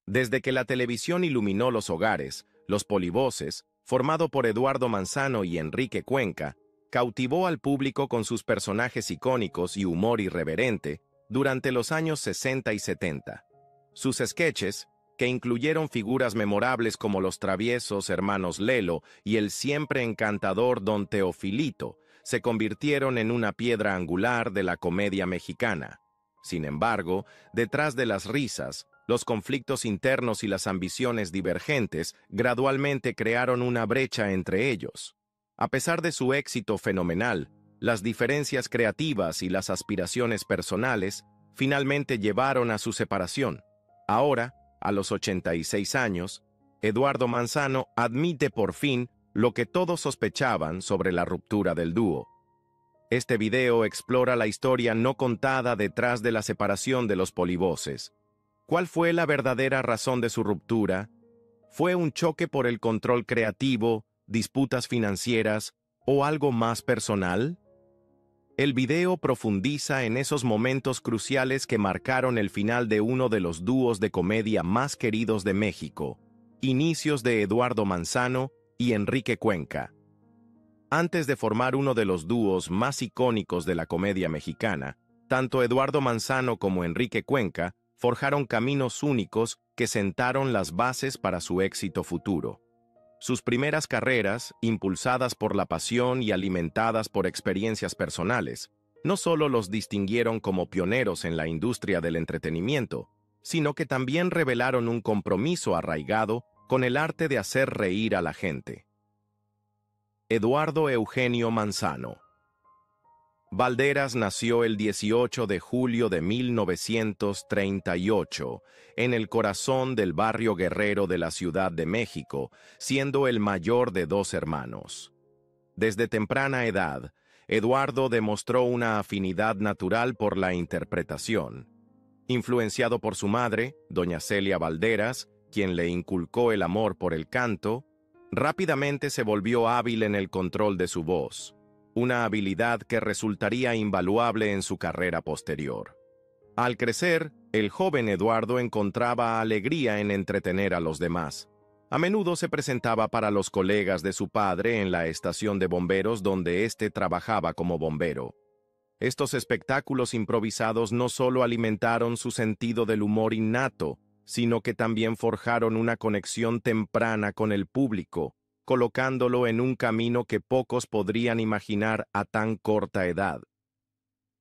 Desde que la televisión iluminó los hogares, Los Polivoces, formado por Eduardo Manzano y Enrique Cuenca, cautivó al público con sus personajes icónicos y humor irreverente durante los años 60 y 70. Sus sketches, que incluyeron figuras memorables como los traviesos hermanos Lelo y el siempre encantador Don Teofilito, se convirtieron en una piedra angular de la comedia mexicana. Sin embargo, detrás de las risas, los conflictos internos y las ambiciones divergentes gradualmente crearon una brecha entre ellos. A pesar de su éxito fenomenal, las diferencias creativas y las aspiraciones personales finalmente llevaron a su separación. Ahora, a los 86 años, Eduardo Manzano admite por fin lo que todos sospechaban sobre la ruptura del dúo. Este video explora la historia no contada detrás de la separación de los Polivoces. ¿Cuál fue la verdadera razón de su ruptura? ¿Fue un choque por el control creativo, disputas financieras o algo más personal? El video profundiza en esos momentos cruciales que marcaron el final de uno de los dúos de comedia más queridos de México, inicios de Eduardo Manzano y Enrique Cuenca. Antes de formar uno de los dúos más icónicos de la comedia mexicana, tanto Eduardo Manzano como Enrique Cuenca forjaron caminos únicos que sentaron las bases para su éxito futuro. Sus primeras carreras, impulsadas por la pasión y alimentadas por experiencias personales, no solo los distinguieron como pioneros en la industria del entretenimiento, sino que también revelaron un compromiso arraigado con el arte de hacer reír a la gente. Eduardo Eugenio Manzano. Valderas nació el 18 de julio de 1938 en el corazón del barrio Guerrero de la Ciudad de México, siendo el mayor de dos hermanos. Desde temprana edad, Eduardo demostró una afinidad natural por la interpretación. Influenciado por su madre, doña Celia Valderas, quien le inculcó el amor por el canto, rápidamente se volvió hábil en el control de su voz, una habilidad que resultaría invaluable en su carrera posterior. Al crecer, el joven Eduardo encontraba alegría en entretener a los demás. A menudo se presentaba para los colegas de su padre en la estación de bomberos donde éste trabajaba como bombero. Estos espectáculos improvisados no solo alimentaron su sentido del humor innato, sino que también forjaron una conexión temprana con el público, colocándolo en un camino que pocos podrían imaginar a tan corta edad.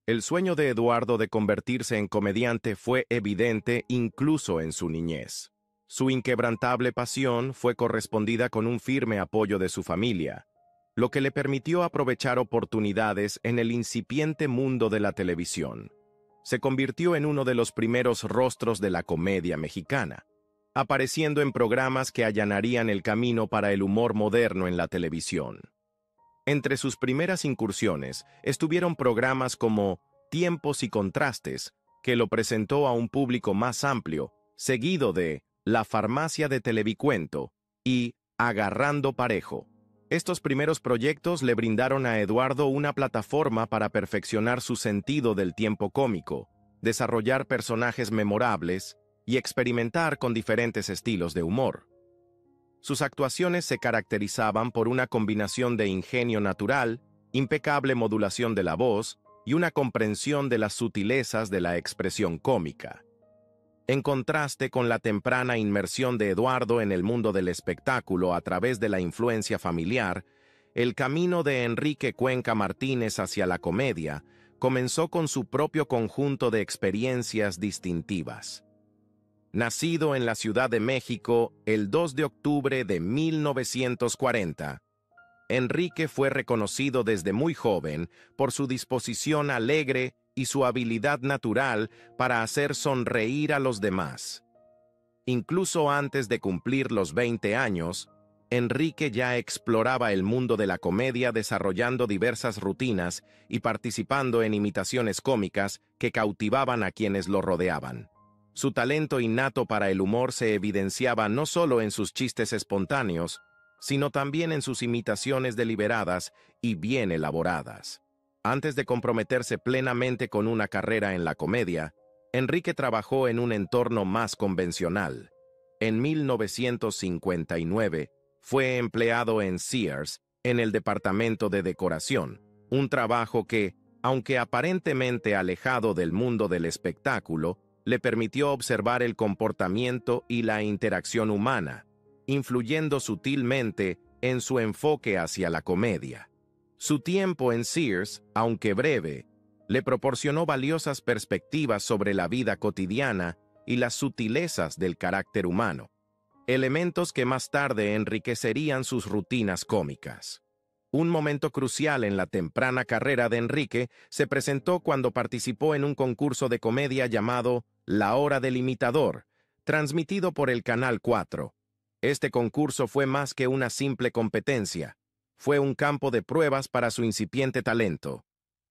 El sueño de Eduardo de convertirse en comediante fue evidente incluso en su niñez. Su inquebrantable pasión fue correspondida con un firme apoyo de su familia, lo que le permitió aprovechar oportunidades en el incipiente mundo de la televisión. Se convirtió en uno de los primeros rostros de la comedia mexicana, apareciendo en programas que allanarían el camino para el humor moderno en la televisión. Entre sus primeras incursiones estuvieron programas como Tiempos y Contrastes, que lo presentó a un público más amplio, seguido de La Farmacia de Televicuento y Agarrando Parejo. Estos primeros proyectos le brindaron a Eduardo una plataforma para perfeccionar su sentido del tiempo cómico, desarrollar personajes memorables y experimentar con diferentes estilos de humor. Sus actuaciones se caracterizaban por una combinación de ingenio natural, impecable modulación de la voz y una comprensión de las sutilezas de la expresión cómica. En contraste con la temprana inmersión de Eduardo en el mundo del espectáculo a través de la influencia familiar, el camino de Enrique Cuenca Martínez hacia la comedia comenzó con su propio conjunto de experiencias distintivas. Nacido en la Ciudad de México el 2 de octubre de 1940, Enrique fue reconocido desde muy joven por su disposición alegre y su habilidad natural para hacer sonreír a los demás. Incluso antes de cumplir los 20 años, Enrique ya exploraba el mundo de la comedia desarrollando diversas rutinas y participando en imitaciones cómicas que cautivaban a quienes lo rodeaban. Su talento innato para el humor se evidenciaba no solo en sus chistes espontáneos, sino también en sus imitaciones deliberadas y bien elaboradas. Antes de comprometerse plenamente con una carrera en la comedia, Enrique trabajó en un entorno más convencional. en 1959, fue empleado en Sears, en el departamento de decoración, un trabajo que, aunque aparentemente alejado del mundo del espectáculo, le permitió observar el comportamiento y la interacción humana, influyendo sutilmente en su enfoque hacia la comedia. Su tiempo en Sears, aunque breve, le proporcionó valiosas perspectivas sobre la vida cotidiana y las sutilezas del carácter humano, elementos que más tarde enriquecerían sus rutinas cómicas. Un momento crucial en la temprana carrera de Enrique se presentó cuando participó en un concurso de comedia llamado La Hora del Imitador, transmitido por el Canal 4. Este concurso fue más que una simple competencia, fue un campo de pruebas para su incipiente talento.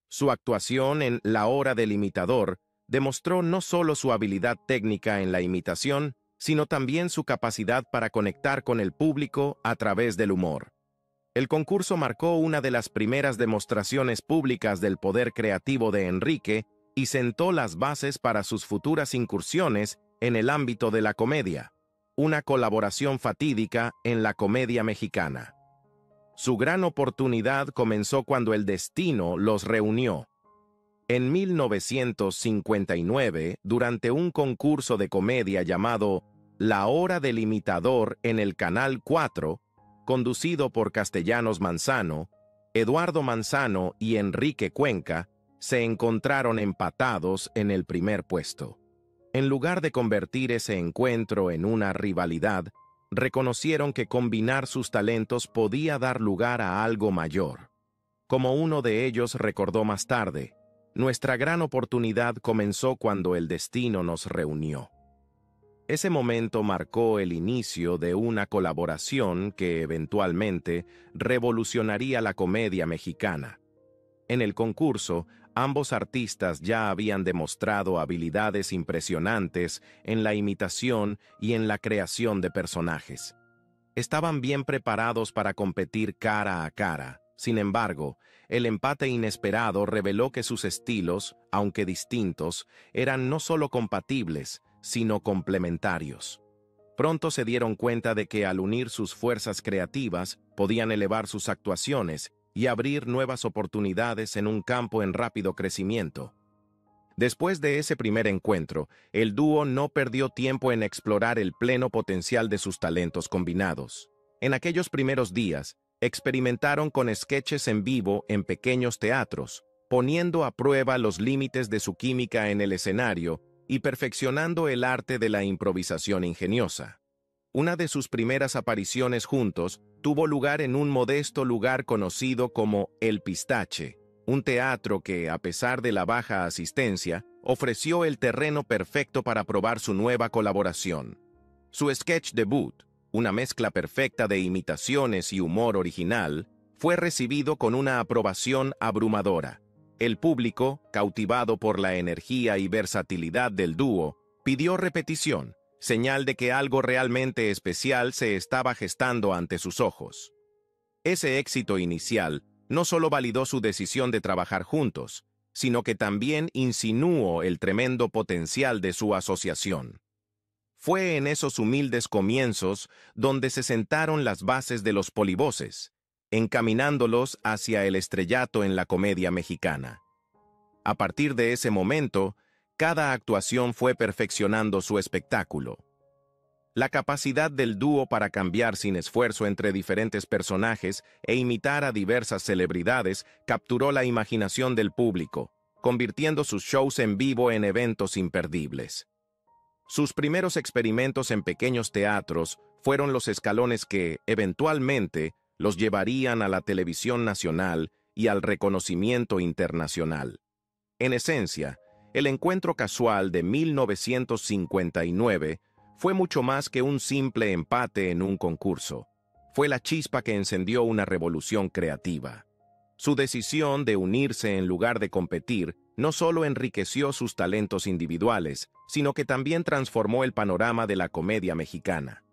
Su actuación en La Hora del Imitador demostró no solo su habilidad técnica en la imitación, sino también su capacidad para conectar con el público a través del humor. El concurso marcó una de las primeras demostraciones públicas del poder creativo de Enrique y sentó las bases para sus futuras incursiones en el ámbito de la comedia, una colaboración fatídica en la comedia mexicana. Su gran oportunidad comenzó cuando el destino los reunió. En 1959, durante un concurso de comedia llamado La Hora del Imitador en el Canal 4, conducido por Castellanos Manzano, Eduardo Manzano y Enrique Cuenca se encontraron empatados en el primer puesto. En lugar de convertir ese encuentro en una rivalidad, reconocieron que combinar sus talentos podía dar lugar a algo mayor. Como uno de ellos recordó más tarde, nuestra gran oportunidad comenzó cuando el destino nos reunió. Ese momento marcó el inicio de una colaboración que eventualmente revolucionaría la comedia mexicana. En el concurso, ambos artistas ya habían demostrado habilidades impresionantes en la imitación y en la creación de personajes. Estaban bien preparados para competir cara a cara. Sin embargo, el empate inesperado reveló que sus estilos, aunque distintos, eran no solo compatibles, sino complementarios. Pronto se dieron cuenta de que al unir sus fuerzas creativas, podían elevar sus actuaciones y abrir nuevas oportunidades en un campo en rápido crecimiento. Después de ese primer encuentro, el dúo no perdió tiempo en explorar el pleno potencial de sus talentos combinados. En aquellos primeros días, experimentaron con sketches en vivo en pequeños teatros, poniendo a prueba los límites de su química en el escenario y perfeccionando el arte de la improvisación ingeniosa. Una de sus primeras apariciones juntos tuvo lugar en un modesto lugar conocido como El Pistache, un teatro que, a pesar de la baja asistencia, ofreció el terreno perfecto para probar su nueva colaboración. Su sketch debut, una mezcla perfecta de imitaciones y humor original, fue recibido con una aprobación abrumadora. El público, cautivado por la energía y versatilidad del dúo, pidió repetición, señal de que algo realmente especial se estaba gestando ante sus ojos. Ese éxito inicial no solo validó su decisión de trabajar juntos, sino que también insinuó el tremendo potencial de su asociación. Fue en esos humildes comienzos donde se sentaron las bases de los polivoces, encaminándolos hacia el estrellato en la comedia mexicana. A partir de ese momento, cada actuación fue perfeccionando su espectáculo. La capacidad del dúo para cambiar sin esfuerzo entre diferentes personajes e imitar a diversas celebridades capturó la imaginación del público, convirtiendo sus shows en vivo en eventos imperdibles. Sus primeros experimentos en pequeños teatros fueron los escalones que, eventualmente, los llevarían a la televisión nacional y al reconocimiento internacional. En esencia, el encuentro casual de 1959 fue mucho más que un simple empate en un concurso. Fue la chispa que encendió una revolución creativa. Su decisión de unirse en lugar de competir no solo enriqueció sus talentos individuales, sino que también transformó el panorama de la comedia mexicana.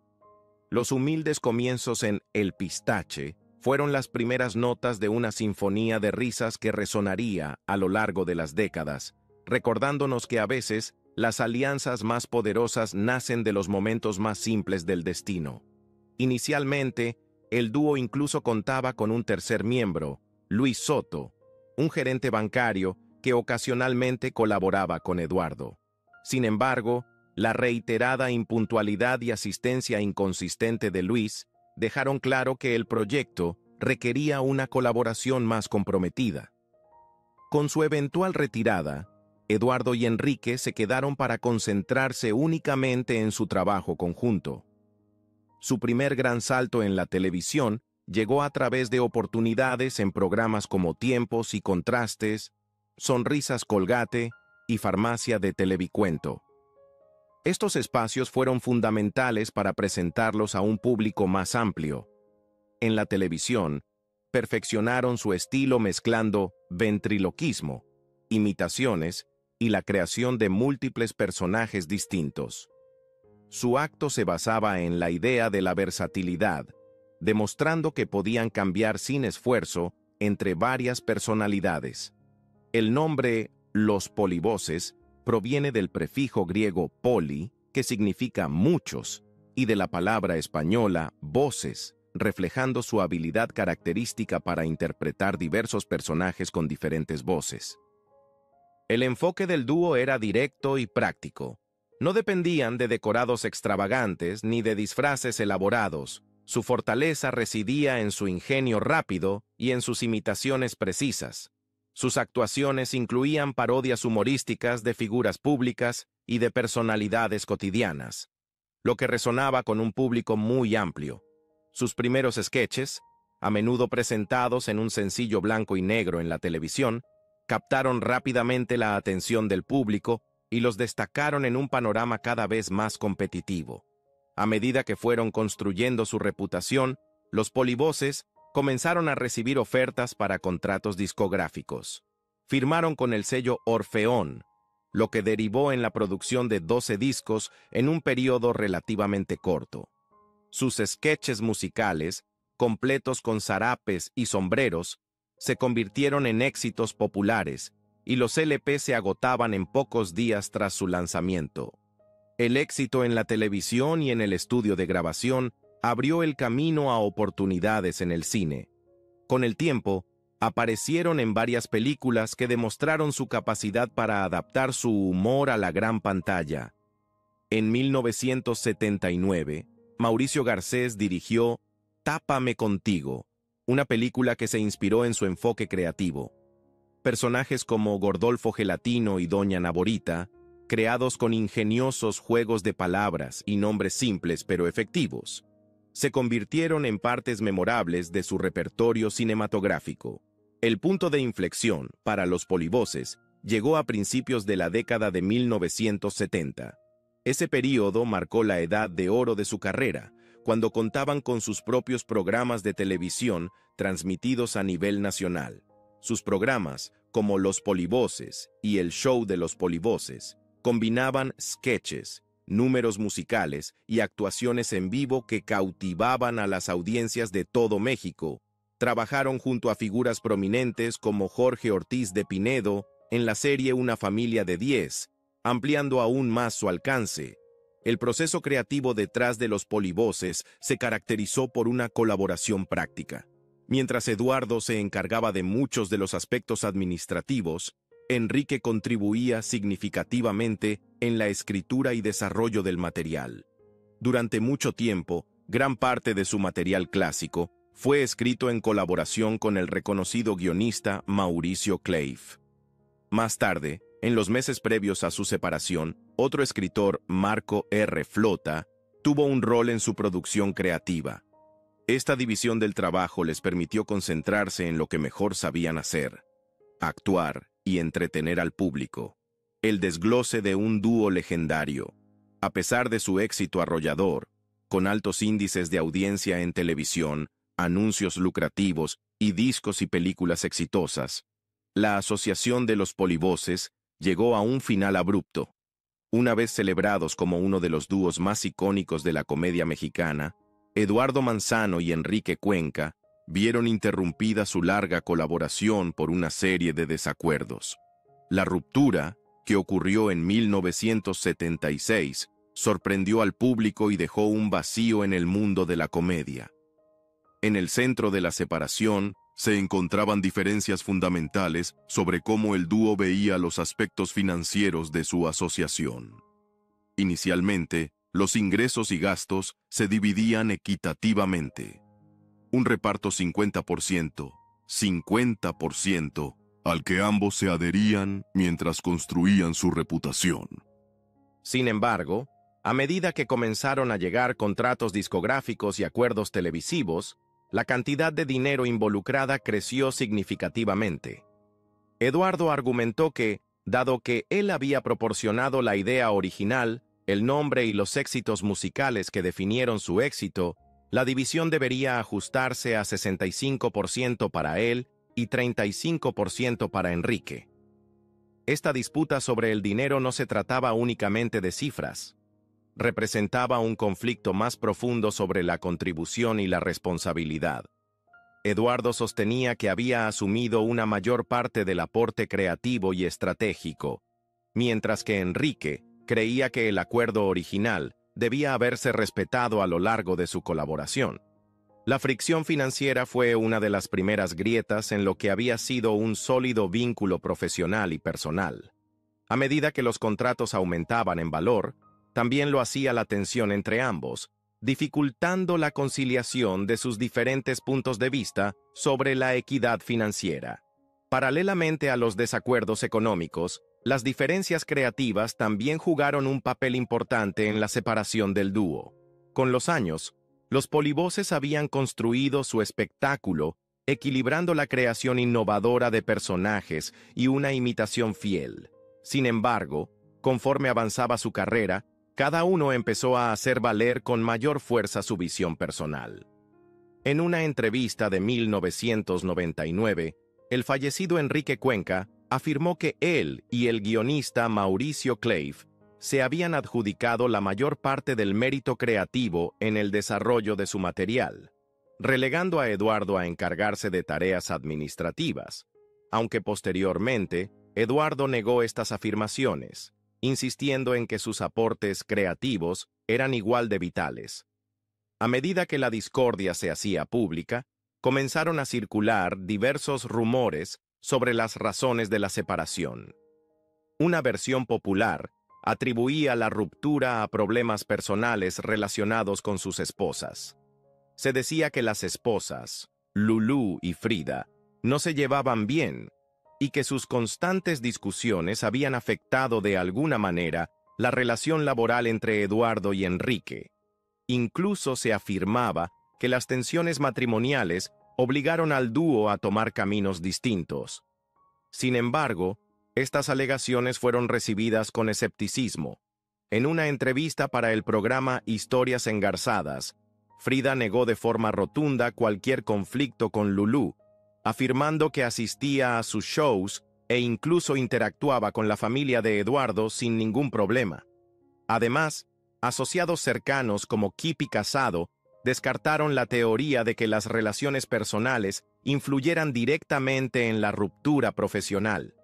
Los humildes comienzos en El Pistache fueron las primeras notas de una sinfonía de risas que resonaría a lo largo de las décadas, recordándonos que a veces las alianzas más poderosas nacen de los momentos más simples del destino. Inicialmente, el dúo incluso contaba con un tercer miembro, Luis Soto, un gerente bancario que ocasionalmente colaboraba con Eduardo. Sin embargo, la reiterada impuntualidad y asistencia inconsistente de Luis dejaron claro que el proyecto requería una colaboración más comprometida. Con su eventual retirada, Eduardo y Enrique se quedaron para concentrarse únicamente en su trabajo conjunto. Su primer gran salto en la televisión llegó a través de oportunidades en programas como Tiempos y Contrastes, Sonrisas Colgate y Farmacia de Televicuento. Estos espacios fueron fundamentales para presentarlos a un público más amplio. En la televisión, perfeccionaron su estilo mezclando ventriloquismo, imitaciones y la creación de múltiples personajes distintos. Su acto se basaba en la idea de la versatilidad, demostrando que podían cambiar sin esfuerzo entre varias personalidades. El nombre Los Polivoces proviene del prefijo griego poli, que significa muchos, y de la palabra española voces, reflejando su habilidad característica para interpretar diversos personajes con diferentes voces. El enfoque del dúo era directo y práctico. No dependían de decorados extravagantes ni de disfraces elaborados. Su fortaleza residía en su ingenio rápido y en sus imitaciones precisas. Sus actuaciones incluían parodias humorísticas de figuras públicas y de personalidades cotidianas, lo que resonaba con un público muy amplio. Sus primeros sketches, a menudo presentados en un sencillo blanco y negro en la televisión, captaron rápidamente la atención del público y los destacaron en un panorama cada vez más competitivo. A medida que fueron construyendo su reputación, los Polivoces comenzaron a recibir ofertas para contratos discográficos. Firmaron con el sello Orfeón, lo que derivó en la producción de 12 discos en un periodo relativamente corto. Sus sketches musicales, completos con zarapes y sombreros, se convirtieron en éxitos populares y los LP se agotaban en pocos días tras su lanzamiento. El éxito en la televisión y en el estudio de grabación abrió el camino a oportunidades en el cine. Con el tiempo, aparecieron en varias películas que demostraron su capacidad para adaptar su humor a la gran pantalla. En 1979, Mauricio Garcés dirigió Tápame contigo, una película que se inspiró en su enfoque creativo. Personajes como Gordolfo Gelatino y Doña Naborita, creados con ingeniosos juegos de palabras y nombres simples pero efectivos, se convirtieron en partes memorables de su repertorio cinematográfico. El punto de inflexión para los Polivoces llegó a principios de la década de 1970. Ese período marcó la edad de oro de su carrera, cuando contaban con sus propios programas de televisión transmitidos a nivel nacional. Sus programas, como Los Polivoces y El Show de los Polivoces, combinaban sketches, números musicales y actuaciones en vivo que cautivaban a las audiencias de todo México. Trabajaron junto a figuras prominentes como Jorge Ortiz de Pinedo en la serie Una familia de 10, ampliando aún más su alcance. El proceso creativo detrás de los Polivoces se caracterizó por una colaboración práctica. Mientras Eduardo se encargaba de muchos de los aspectos administrativos, Enrique contribuía significativamente en la escritura y desarrollo del material. Durante mucho tiempo, gran parte de su material clásico fue escrito en colaboración con el reconocido guionista Mauricio Cleif. Más tarde, en los meses previos a su separación, otro escritor, Marco R. Flota, tuvo un rol en su producción creativa. Esta división del trabajo les permitió concentrarse en lo que mejor sabían hacer: actuar y entretener al público. El desglose de un dúo legendario. A pesar de su éxito arrollador, con altos índices de audiencia en televisión, anuncios lucrativos y discos y películas exitosas, la asociación de los Polivoces llegó a un final abrupto. Una vez celebrados como uno de los dúos más icónicos de la comedia mexicana, Eduardo Manzano y Enrique Cuenca vieron interrumpida su larga colaboración por una serie de desacuerdos. La ruptura, que ocurrió en 1976, sorprendió al público y dejó un vacío en el mundo de la comedia. En el centro de la separación, se encontraban diferencias fundamentales sobre cómo el dúo veía los aspectos financieros de su asociación. Inicialmente, los ingresos y gastos se dividían equitativamente. Un reparto 50%, al que ambos se adherían mientras construían su reputación. Sin embargo, a medida que comenzaron a llegar contratos discográficos y acuerdos televisivos, la cantidad de dinero involucrada creció significativamente. Eduardo argumentó que, dado que él había proporcionado la idea original, el nombre y los éxitos musicales que definieron su éxito, la división debería ajustarse a 65% para él y 35% para Enrique. Esta disputa sobre el dinero no se trataba únicamente de cifras. Representaba un conflicto más profundo sobre la contribución y la responsabilidad. Eduardo sostenía que había asumido una mayor parte del aporte creativo y estratégico, mientras que Enrique creía que el acuerdo original debía haberse respetado a lo largo de su colaboración. La fricción financiera fue una de las primeras grietas en lo que había sido un sólido vínculo profesional y personal. A medida que los contratos aumentaban en valor, también lo hacía la tensión entre ambos, dificultando la conciliación de sus diferentes puntos de vista sobre la equidad financiera. Paralelamente a los desacuerdos económicos, las diferencias creativas también jugaron un papel importante en la separación del dúo. Con los años, los polivoces habían construido su espectáculo, equilibrando la creación innovadora de personajes y una imitación fiel. Sin embargo, conforme avanzaba su carrera, cada uno empezó a hacer valer con mayor fuerza su visión personal. En una entrevista de 1999, el fallecido Enrique Cuenca afirmó que él y el guionista Mauricio Clave se habían adjudicado la mayor parte del mérito creativo en el desarrollo de su material, relegando a Eduardo a encargarse de tareas administrativas, aunque posteriormente Eduardo negó estas afirmaciones, insistiendo en que sus aportes creativos eran igual de vitales. A medida que la discordia se hacía pública, comenzaron a circular diversos rumores sobre las razones de la separación. Una versión popular atribuía la ruptura a problemas personales relacionados con sus esposas. Se decía que las esposas, Lulú y Frida, no se llevaban bien y que sus constantes discusiones habían afectado de alguna manera la relación laboral entre Eduardo y Enrique. Incluso se afirmaba que las tensiones matrimoniales obligaron al dúo a tomar caminos distintos. Sin embargo, estas alegaciones fueron recibidas con escepticismo. En una entrevista para el programa Historias Engarzadas, Frida negó de forma rotunda cualquier conflicto con Lulú, afirmando que asistía a sus shows e incluso interactuaba con la familia de Eduardo sin ningún problema. Además, asociados cercanos como Kipi Casado descartaron la teoría de que las relaciones personales influyeran directamente en la ruptura profesional.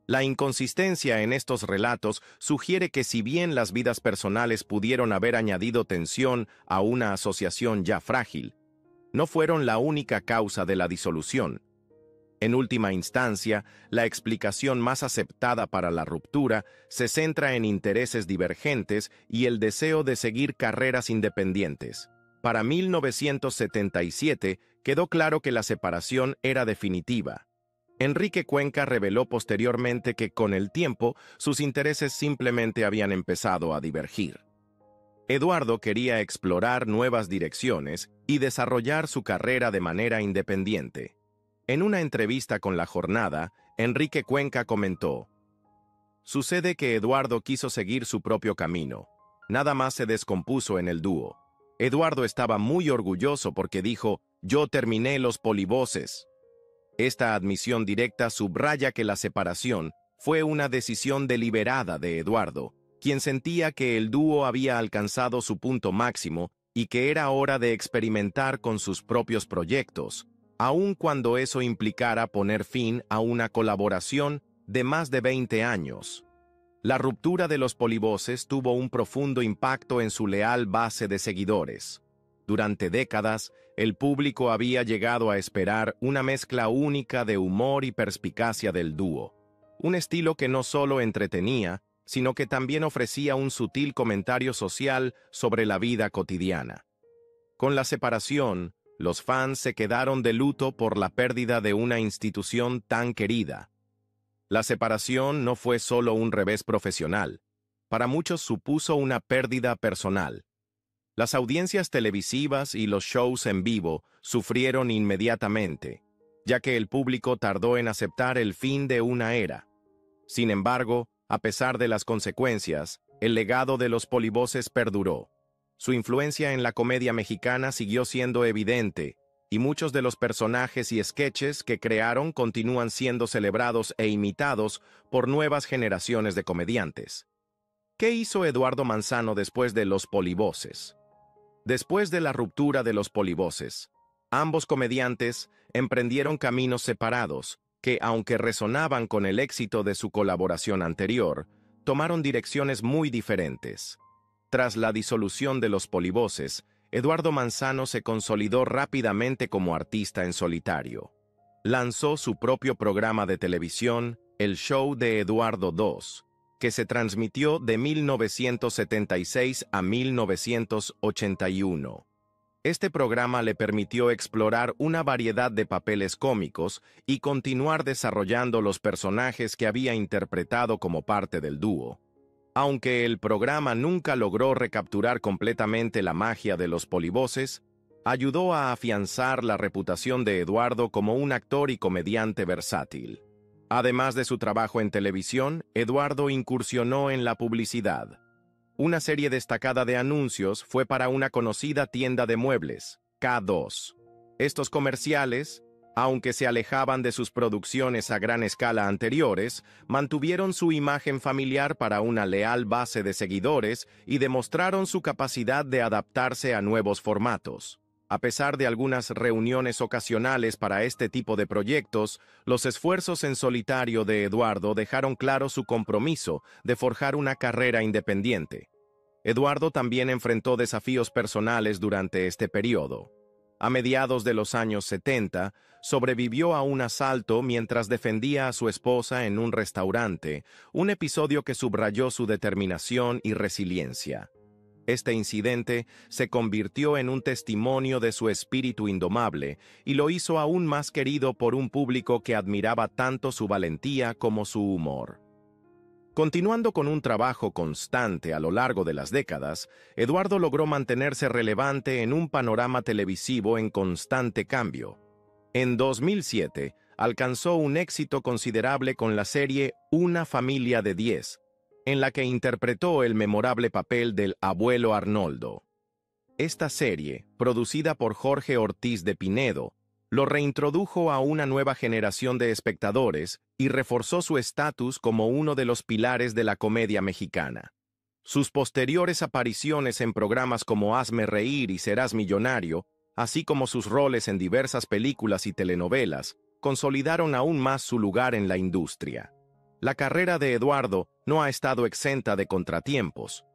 La inconsistencia en estos relatos sugiere que si bien las vidas personales pudieron haber añadido tensión a una asociación ya frágil, no fueron la única causa de la disolución. En última instancia, la explicación más aceptada para la ruptura se centra en intereses divergentes y el deseo de seguir carreras independientes. Para 1977 quedó claro que la separación era definitiva. Enrique Cuenca reveló posteriormente que con el tiempo sus intereses simplemente habían empezado a divergir. Eduardo quería explorar nuevas direcciones y desarrollar su carrera de manera independiente. En una entrevista con La Jornada, Enrique Cuenca comentó: «Sucede que Eduardo quiso seguir su propio camino. Nada más se descompuso en el dúo. Eduardo estaba muy orgulloso porque dijo: yo terminé los polivoces». Esta admisión directa subraya que la separación fue una decisión deliberada de Eduardo, quien sentía que el dúo había alcanzado su punto máximo y que era hora de experimentar con sus propios proyectos, aun cuando eso implicara poner fin a una colaboración de más de 20 años. La ruptura de los polivoces tuvo un profundo impacto en su leal base de seguidores. Durante décadas, el público había llegado a esperar una mezcla única de humor y perspicacia del dúo, un estilo que no solo entretenía, sino que también ofrecía un sutil comentario social sobre la vida cotidiana. Con la separación, los fans se quedaron de luto por la pérdida de una institución tan querida. La separación no fue solo un revés profesional, para muchos supuso una pérdida personal. Las audiencias televisivas y los shows en vivo sufrieron inmediatamente, ya que el público tardó en aceptar el fin de una era. Sin embargo, a pesar de las consecuencias, el legado de los polivoces perduró. Su influencia en la comedia mexicana siguió siendo evidente, y muchos de los personajes y sketches que crearon continúan siendo celebrados e imitados por nuevas generaciones de comediantes. ¿Qué hizo Eduardo Manzano después de los polivoces? Después de la ruptura de los polivoces, ambos comediantes emprendieron caminos separados que, aunque resonaban con el éxito de su colaboración anterior, tomaron direcciones muy diferentes. Tras la disolución de los polivoces, Eduardo Manzano se consolidó rápidamente como artista en solitario. Lanzó su propio programa de televisión, El Show de Eduardo II, que se transmitió de 1976 a 1981. Este programa le permitió explorar una variedad de papeles cómicos y continuar desarrollando los personajes que había interpretado como parte del dúo. Aunque el programa nunca logró recapturar completamente la magia de los polivoces, ayudó a afianzar la reputación de Eduardo como un actor y comediante versátil. Además de su trabajo en televisión, Eduardo incursionó en la publicidad. Una serie destacada de anuncios fue para una conocida tienda de muebles, K2. Estos comerciales, aunque se alejaban de sus producciones a gran escala anteriores, mantuvieron su imagen familiar para una leal base de seguidores y demostraron su capacidad de adaptarse a nuevos formatos. A pesar de algunas reuniones ocasionales para este tipo de proyectos, los esfuerzos en solitario de Eduardo dejaron claro su compromiso de forjar una carrera independiente. Eduardo también enfrentó desafíos personales durante este periodo. A mediados de los años 70, sobrevivió a un asalto mientras defendía a su esposa en un restaurante, un episodio que subrayó su determinación y resiliencia. Este incidente se convirtió en un testimonio de su espíritu indomable y lo hizo aún más querido por un público que admiraba tanto su valentía como su humor. Continuando con un trabajo constante a lo largo de las décadas, Eduardo logró mantenerse relevante en un panorama televisivo en constante cambio. En 2007, alcanzó un éxito considerable con la serie Una familia de 10, en la que interpretó el memorable papel del abuelo Arnoldo. Esta serie, producida por Jorge Ortiz de Pinedo, lo reintrodujo a una nueva generación de espectadores y reforzó su estatus como uno de los pilares de la comedia mexicana. Sus posteriores apariciones en programas como Hazme Reír y Serás Millonario, así como sus roles en diversas películas y telenovelas, consolidaron aún más su lugar en la industria. La carrera de Eduardo no ha estado exenta de contratiempos.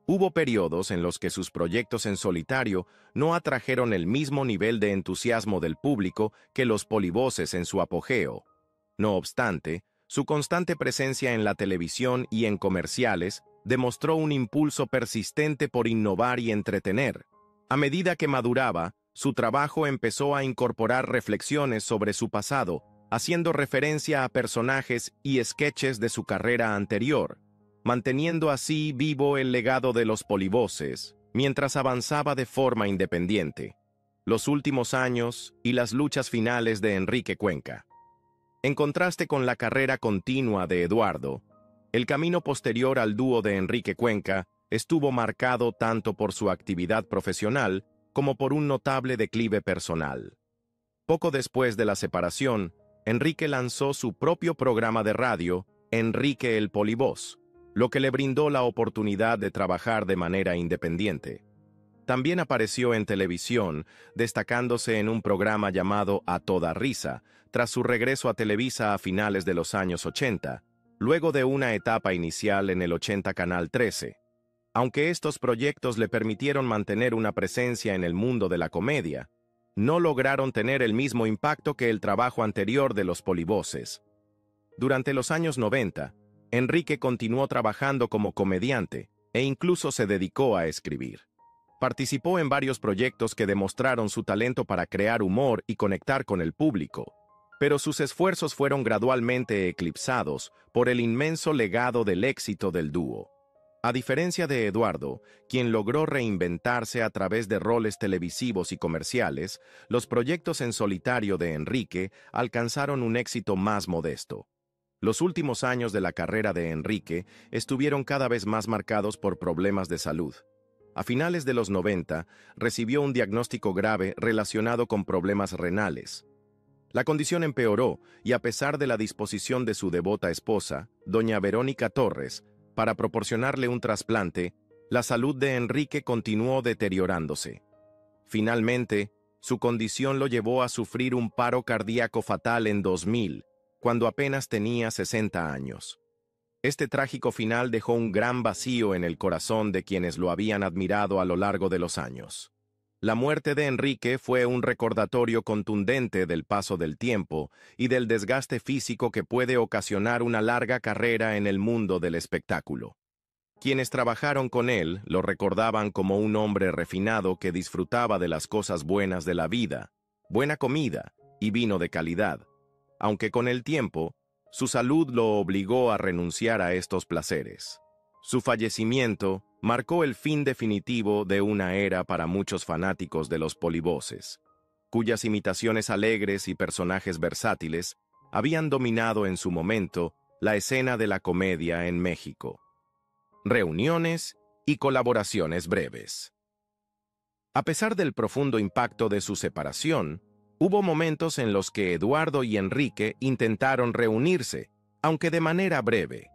Hubo periodos en los que sus proyectos en solitario no atrajeron el mismo nivel de entusiasmo del público que los polivoces en su apogeo. No obstante, su constante presencia en la televisión y en comerciales demostró un impulso persistente por innovar y entretener. A medida que maduraba, su trabajo empezó a incorporar reflexiones sobre su pasado, haciendo referencia a personajes y sketches de su carrera anterior, manteniendo así vivo el legado de los polivoces, mientras avanzaba de forma independiente. Los últimos años y las luchas finales de Enrique Cuenca. En contraste con la carrera continua de Eduardo, el camino posterior al dúo de Enrique Cuenca estuvo marcado tanto por su actividad profesional como por un notable declive personal. Poco después de la separación, Enrique lanzó su propio programa de radio, Enrique el Polivoz, lo que le brindó la oportunidad de trabajar de manera independiente. También apareció en televisión, destacándose en un programa llamado A Toda Risa, tras su regreso a Televisa a finales de los años 80, luego de una etapa inicial en el 80 Canal 13. Aunque estos proyectos le permitieron mantener una presencia en el mundo de la comedia, no lograron tener el mismo impacto que el trabajo anterior de los polivoces. Durante los años 90, Enrique continuó trabajando como comediante e incluso se dedicó a escribir. Participó en varios proyectos que demostraron su talento para crear humor y conectar con el público, pero sus esfuerzos fueron gradualmente eclipsados por el inmenso legado del éxito del dúo. A diferencia de Eduardo, quien logró reinventarse a través de roles televisivos y comerciales, los proyectos en solitario de Enrique alcanzaron un éxito más modesto. Los últimos años de la carrera de Enrique estuvieron cada vez más marcados por problemas de salud. A finales de los 90, recibió un diagnóstico grave relacionado con problemas renales. La condición empeoró y a pesar de la disposición de su devota esposa, doña Verónica Torres, para proporcionarle un trasplante, la salud de Enrique continuó deteriorándose. Finalmente, su condición lo llevó a sufrir un paro cardíaco fatal en 2000, cuando apenas tenía 60 años. Este trágico final dejó un gran vacío en el corazón de quienes lo habían admirado a lo largo de los años. La muerte de Enrique fue un recordatorio contundente del paso del tiempo y del desgaste físico que puede ocasionar una larga carrera en el mundo del espectáculo. Quienes trabajaron con él lo recordaban como un hombre refinado que disfrutaba de las cosas buenas de la vida, buena comida y vino de calidad, aunque con el tiempo, su salud lo obligó a renunciar a estos placeres. Su fallecimiento marcó el fin definitivo de una era para muchos fanáticos de los polivoces, cuyas imitaciones alegres y personajes versátiles habían dominado en su momento la escena de la comedia en México. Reuniones y colaboraciones breves. A pesar del profundo impacto de su separación, hubo momentos en los que Eduardo y Enrique intentaron reunirse, aunque de manera breve.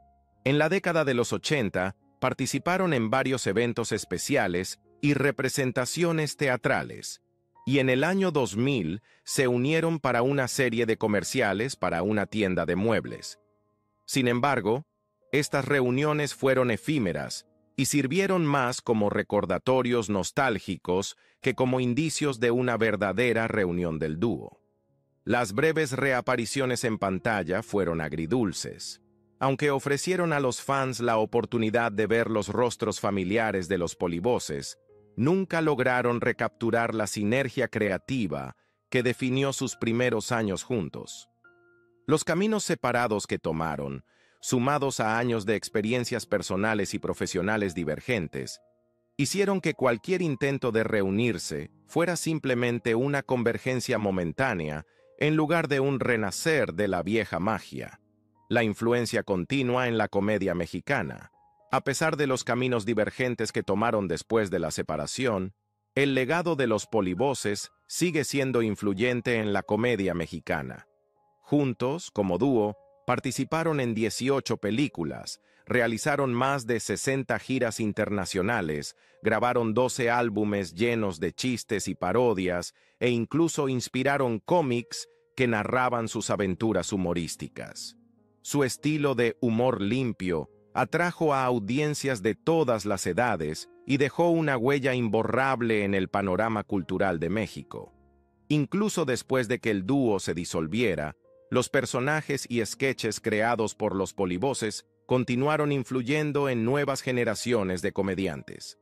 En la década de los 80, participaron en varios eventos especiales y representaciones teatrales, y en el año 2000 se unieron para una serie de comerciales para una tienda de muebles. Sin embargo, estas reuniones fueron efímeras y sirvieron más como recordatorios nostálgicos que como indicios de una verdadera reunión del dúo. Las breves reapariciones en pantalla fueron agridulces. Aunque ofrecieron a los fans la oportunidad de ver los rostros familiares de los polivoces, nunca lograron recapturar la sinergia creativa que definió sus primeros años juntos. Los caminos separados que tomaron, sumados a años de experiencias personales y profesionales divergentes, hicieron que cualquier intento de reunirse fuera simplemente una convergencia momentánea en lugar de un renacer de la vieja magia. La influencia continua en la comedia mexicana. A pesar de los caminos divergentes que tomaron después de la separación, el legado de los polivoces sigue siendo influyente en la comedia mexicana. Juntos, como dúo, participaron en 18 películas, realizaron más de 60 giras internacionales, grabaron 12 álbumes llenos de chistes y parodias e incluso inspiraron cómics que narraban sus aventuras humorísticas. Su estilo de humor limpio atrajo a audiencias de todas las edades y dejó una huella imborrable en el panorama cultural de México. Incluso después de que el dúo se disolviera, los personajes y sketches creados por los polivoces continuaron influyendo en nuevas generaciones de comediantes.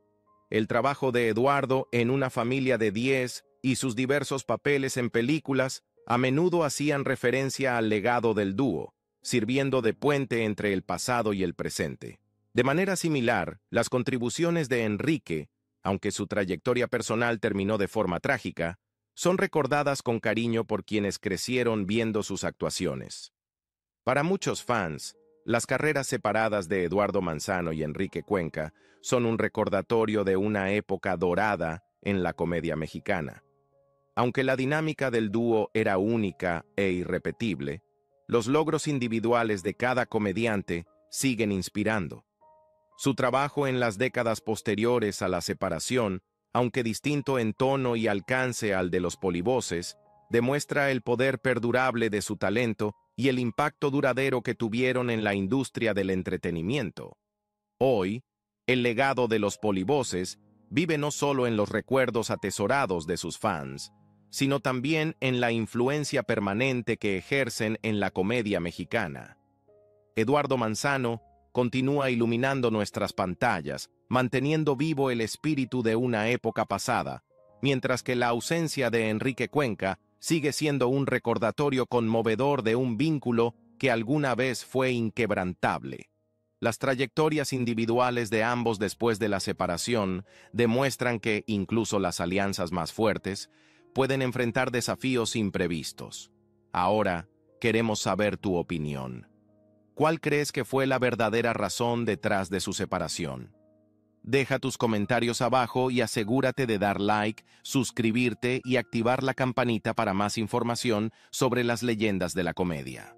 El trabajo de Eduardo en Una familia de 10 y sus diversos papeles en películas a menudo hacían referencia al legado del dúo, sirviendo de puente entre el pasado y el presente. De manera similar, las contribuciones de Enrique, aunque su trayectoria personal terminó de forma trágica, son recordadas con cariño por quienes crecieron viendo sus actuaciones. Para muchos fans, las carreras separadas de Eduardo Manzano y Enrique Cuenca son un recordatorio de una época dorada en la comedia mexicana. Aunque la dinámica del dúo era única e irrepetible, los logros individuales de cada comediante siguen inspirando. Su trabajo en las décadas posteriores a la separación, aunque distinto en tono y alcance al de los polivoces, demuestra el poder perdurable de su talento y el impacto duradero que tuvieron en la industria del entretenimiento. Hoy, el legado de los polivoces vive no solo en los recuerdos atesorados de sus fans, sino también en la influencia permanente que ejercen en la comedia mexicana. Eduardo Manzano continúa iluminando nuestras pantallas, manteniendo vivo el espíritu de una época pasada, mientras que la ausencia de Enrique Cuenca sigue siendo un recordatorio conmovedor de un vínculo que alguna vez fue inquebrantable. Las trayectorias individuales de ambos después de la separación demuestran que, incluso las alianzas más fuertes, pueden enfrentar desafíos imprevistos. Ahora, queremos saber tu opinión. ¿Cuál crees que fue la verdadera razón detrás de su separación? Deja tus comentarios abajo y asegúrate de dar like, suscribirte y activar la campanita para más información sobre las leyendas de la comedia.